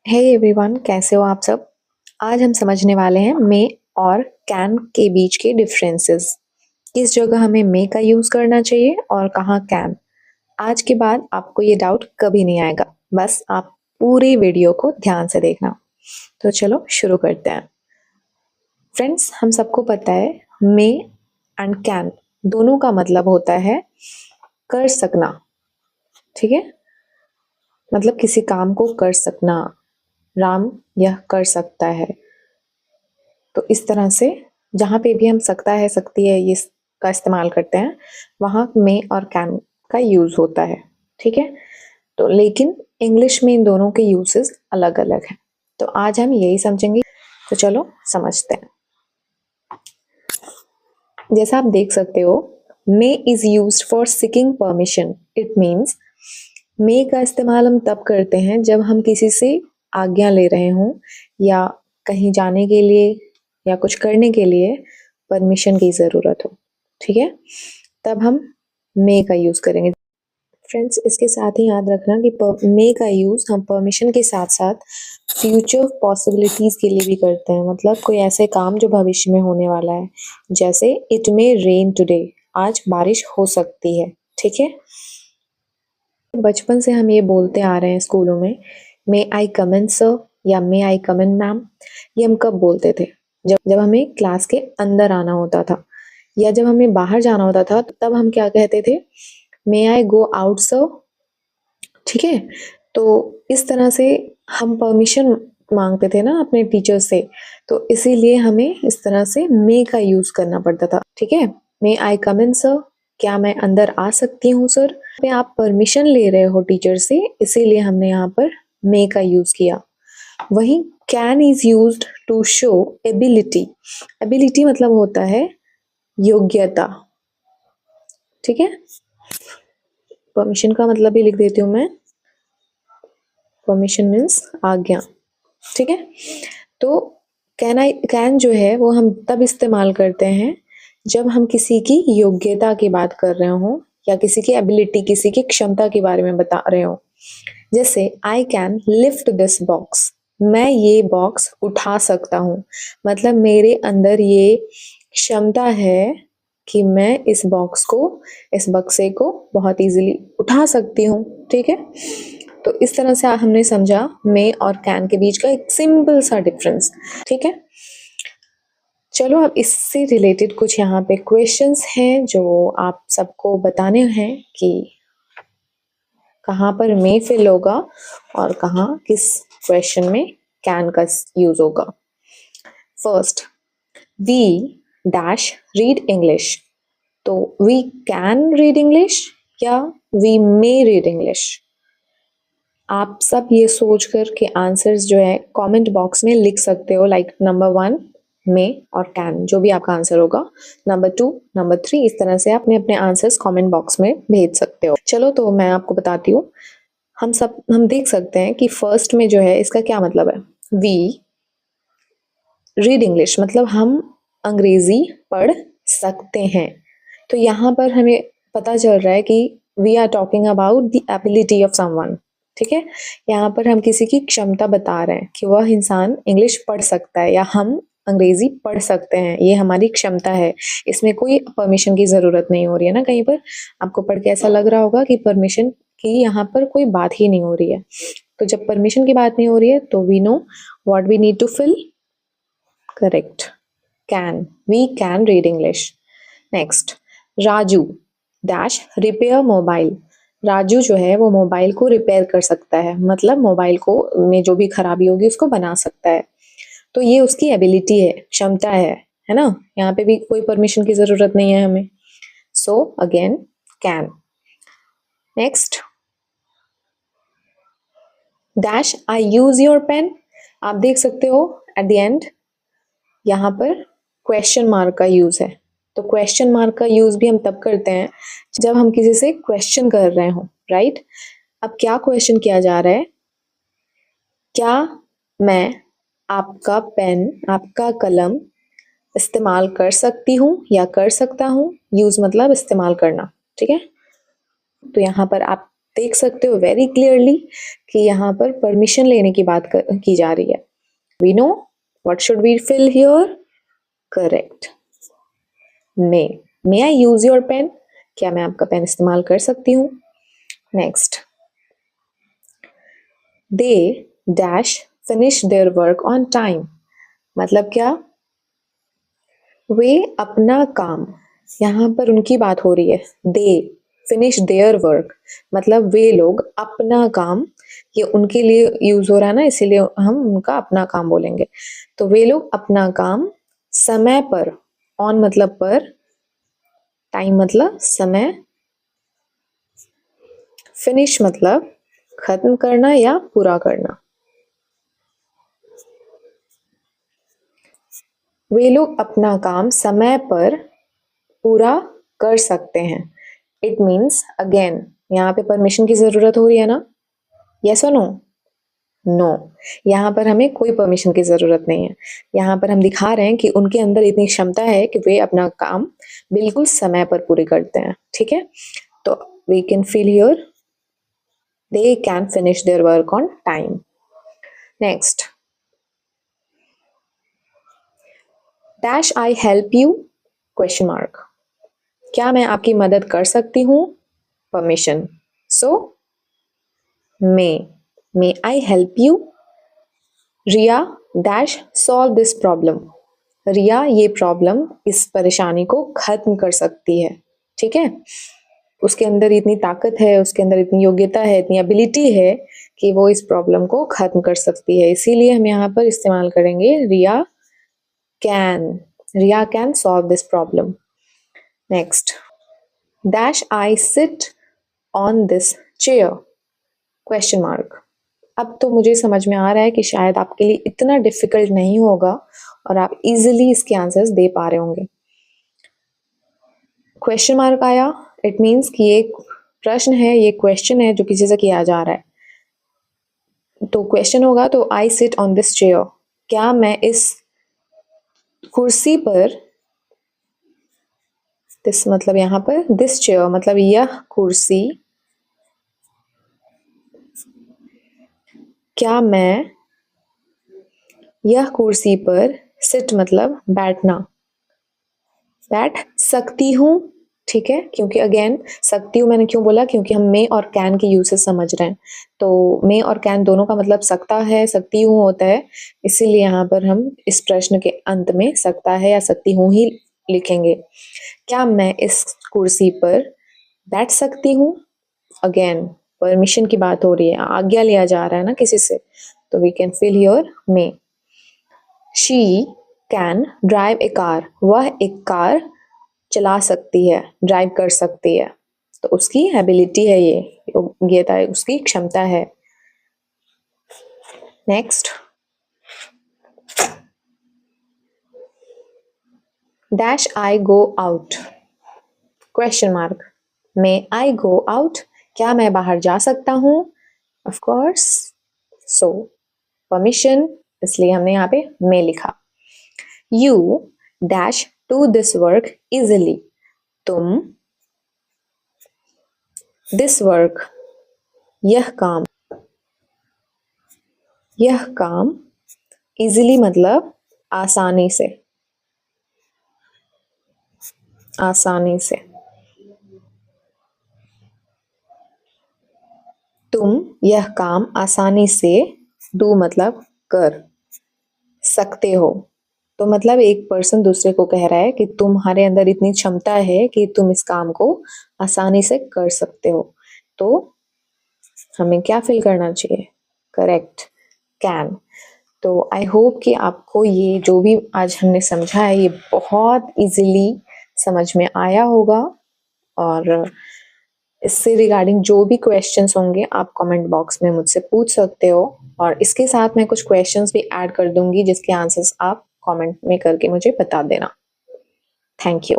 Hey everyone, कैसे हो आप सब। आज हम समझने वाले हैं मे और कैन के बीच के डिफरेंसेस। किस जगह हमें मे का यूज करना चाहिए और कहाँ कैन। आज के बाद आपको ये डाउट कभी नहीं आएगा। बस आप पूरी वीडियो को ध्यान से देखना। तो चलो शुरू करते हैं। फ्रेंड्स, हम सबको पता है मे एंड कैन दोनों का मतलब होता है कर सकना। ठीक है, मतलब किसी काम को कर सकना। राम यह कर सकता है। तो इस तरह से जहाँ पे भी हम सकता है, सकती है ये का इस्तेमाल करते हैं, वहाँ मे और कैन का यूज होता है। ठीक है, तो लेकिन इंग्लिश में इन दोनों के यूजेस अलग अलग हैं। तो आज हम यही समझेंगे। तो चलो समझते हैं। जैसा आप देख सकते हो, may is used for seeking permission. It means may का इस्तेमाल हम तब करते हैं जब हम किसी से आज्ञा ले रहे हों या कहीं जाने के लिए या कुछ करने के लिए परमिशन की ज़रूरत हो। ठीक है, तब हम मे का यूज़ करेंगे। फ्रेंड्स, इसके साथ ही याद रखना कि मे का यूज़ हम परमिशन के साथ साथ फ्यूचर पॉसिबिलिटीज़ के लिए भी करते हैं। मतलब कोई ऐसे काम जो भविष्य में होने वाला है, जैसे इट मे रेन टुडे, आज बारिश हो सकती है। ठीक है, बचपन से हम ये बोलते आ रहे हैं स्कूलों में, मे आई कम इन सर या मे आई कम इन मैम। ये हम कब बोलते थे? जब जब हमें क्लास के अंदर आना होता था, या जब हमें बाहर जाना होता था तब हम क्या कहते थे? मे आई गो आउट सर। ठीक है, तो इस तरह से हम परमिशन मांगते थे ना अपने टीचर से, तो इसीलिए हमें इस तरह से मे का यूज करना पड़ता था। ठीक है, मे आई कम इन सर, क्या मैं अंदर आ सकती हूँ सर। पे आप परमिशन ले रहे हो टीचर से, इसीलिए हमने यहाँ पर मे का यूज किया। वहीं can is used to show ability. Ability मतलब होता है योग्यता। ठीक है, परमिशन का मतलब भी लिख देती हूँ मैं। परमिशन मीन्स आज्ञा। ठीक है, तो कैन जो है वो हम तब इस्तेमाल करते हैं जब हम किसी की योग्यता की बात कर रहे हो या किसी की एबिलिटी, किसी की क्षमता के बारे में बता रहे हो। जैसे I can lift this box, मैं ये बॉक्स उठा सकता हूँ। मतलब मेरे अंदर ये क्षमता है कि मैं इस बॉक्स को, इस बक्से को बहुत इजीली उठा सकती हूँ। ठीक है, तो इस तरह से हमने समझा मे और कैन के बीच का एक सिंपल सा डिफरेंस। ठीक है, चलो अब इससे रिलेटेड कुछ यहाँ पे क्वेश्चंस हैं जो आप सबको बताने हैं कि कहाँ पर मे फिल होगा और कहाँ किस क्वेश्चन में कैन का यूज होगा। First, we dash read English. तो वी कैन रीड इंग्लिश या वी मे रीड इंग्लिश? आप सब ये सोच कर के आंसर्स जो है कमेंट बॉक्स में लिख सकते हो। लाइक नंबर 1 में और कैन, जो भी आपका आंसर होगा, नंबर 2, नंबर 3, इस तरह से अपने अपने आंसर्स कमेंट बॉक्स में भेज सकते हो। चलो तो मैं आपको बताती हूँ। हम देख सकते हैं कि फर्स्ट में जो है इसका क्या मतलब है। वी रीड इंग्लिश मतलब हम अंग्रेजी पढ़ सकते हैं। तो यहाँ पर हमें पता चल रहा है कि we are talking about the ability of someone. ठीक है, यहाँ पर हम किसी की क्षमता बता रहे हैं कि वह इंसान इंग्लिश पढ़ सकता है या हम अंग्रेजी पढ़ सकते हैं, ये हमारी क्षमता है। इसमें कोई परमिशन की जरूरत नहीं हो रही है ना। कहीं पर आपको पढ़ के ऐसा लग रहा होगा कि परमिशन की यहाँ पर कोई बात ही नहीं हो रही है। तो जब परमिशन की बात नहीं हो रही है तो we know what we need to fill. Correct, can, we can read English. Next, Raju dash repair mobile. Raju जो है वो मोबाइल को रिपेयर कर सकता है, मतलब मोबाइल को में जो भी खराबी होगी उसको बना सकता है। तो ये उसकी एबिलिटी है, क्षमता है ना। यहाँ पे भी कोई परमिशन की जरूरत नहीं है हमें। So again can. Next, dash I use your pen. आप देख सकते हो एट द एंड यहाँ पर क्वेश्चन मार्क का यूज है। तो क्वेश्चन मार्क का यूज भी हम तब करते हैं जब हम किसी से क्वेश्चन कर रहे हो, राइट। अब क्या क्वेश्चन किया जा रहा है? क्या मैं आपका पेन, आपका कलम इस्तेमाल कर सकती हूँ या कर सकता हूँ? यूज मतलब इस्तेमाल करना। ठीक है, तो यहाँ पर आप देख सकते हो वेरी क्लियरली कि यहाँ पर परमिशन लेने की बात की जा रही है. We know what should we fill here? Correct, may I use your pen? क्या मैं आपका पेन इस्तेमाल कर सकती हूँ? Next, they dash finish their work on time. मतलब क्या? वे अपना काम, यहाँ पर उनकी बात हो रही है. दे फिनिश देयर वर्क मतलब वे लोग अपना काम, ये उनके लिए यूज हो रहा है ना, इसीलिए हम उनका अपना काम बोलेंगे. तो वे लोग अपना काम समय पर, ऑन मतलब पर, टाइम मतलब समय, फिनिश मतलब खत्म करना या पूरा करना. वे लोग अपना काम समय पर पूरा कर सकते हैं. इट मीन्स अगेन यहाँ पे परमिशन की जरूरत हो रही है ना? यस और नो? नो, यहाँ पर हमें कोई परमिशन की जरूरत नहीं है. यहाँ पर हम दिखा रहे हैं कि उनके अंदर इतनी क्षमता है कि वे अपना काम बिल्कुल समय पर पूरे करते हैं. ठीक है, तो we can feel here they can finish their work on time. Next, dash I help you? Question mark. क्या मैं आपकी मदद कर सकती हूँ? Permission. So, may I help you? Riya dash solve this problem. रिया ये प्रॉब्लम, इस परेशानी को खत्म कर सकती है. ठीक है, उसके अंदर इतनी ताकत है, उसके अंदर इतनी योग्यता है, इतनी एबिलिटी है कि वो इस प्रॉब्लम को खत्म कर सकती है. इसीलिए हम यहाँ पर इस्तेमाल करेंगे Riya can solve this problem. Next, dash I sit on this chair? Question mark. अब तो मुझे समझ में आ रहा है कि शायद आपके लिए इतना डिफिकल्ट नहीं होगा और आप इजीली इसके आंसर्स दे पा रहे होंगे. क्वेश्चन मार्क आया, इट मीन्स कि ये प्रश्न है, ये क्वेश्चन है जो किसी से किया जा रहा है. तो क्वेश्चन होगा तो आई सिट ऑन दिस चेयर, क्या मैं इस कुर्सी पर, दिस मतलब यहाँ पर दिस चेयर मतलब यह कुर्सी, क्या मैं यह कुर्सी पर, सिट मतलब बैठना, बैठ सकती हूँ. ठीक है, क्योंकि अगेन सकती हूँ मैंने क्यों बोला? क्योंकि हम मे और कैन के यूसेस समझ रहे हैं. तो मे और कैन दोनों का मतलब सकता है, सकती हूँ होता है. इसीलिए यहाँ पर हम इस प्रश्न के अंत में सकता है या सकती हूँ ही लिखेंगे. क्या मैं इस कुर्सी पर बैठ सकती हूँ? अगेन परमिशन की बात हो रही है, आज्ञा लिया जा रहा है ना किसी से, तो we can fill here may. She can drive a car, वह एक कार चला सकती है, ड्राइव कर सकती है. तो उसकी एबिलिटी है, ये योग्यता है, उसकी क्षमता है. नेक्स्ट, डैश आई गो आउट? Question mark. मे आई गो आउट, क्या मैं बाहर जा सकता हूँ? Of course. सो परमिशन, इसलिए हमने यहाँ पे मे लिखा. You dash do this work easily, तुम दिस वर्क यह काम इजिली मतलब आसानी से, तुम यह काम आसानी से, डू मतलब कर सकते हो. तो मतलब एक पर्सन दूसरे को कह रहा है कि तुम्हारे अंदर इतनी क्षमता है कि तुम इस काम को आसानी से कर सकते हो. तो हमें क्या फिल करना चाहिए? Correct, can. तो आई होप कि आपको ये जो भी आज हमने समझा है ये बहुत इजीली समझ में आया होगा. और इससे रिगार्डिंग जो भी क्वेश्चंस होंगे आप कमेंट बॉक्स में मुझसे पूछ सकते हो. और इसके साथ मैं कुछ क्वेश्चंस भी ऐड कर दूंगी जिसके आंसर्स आप कमेंट में करके मुझे बता देना. Thank you.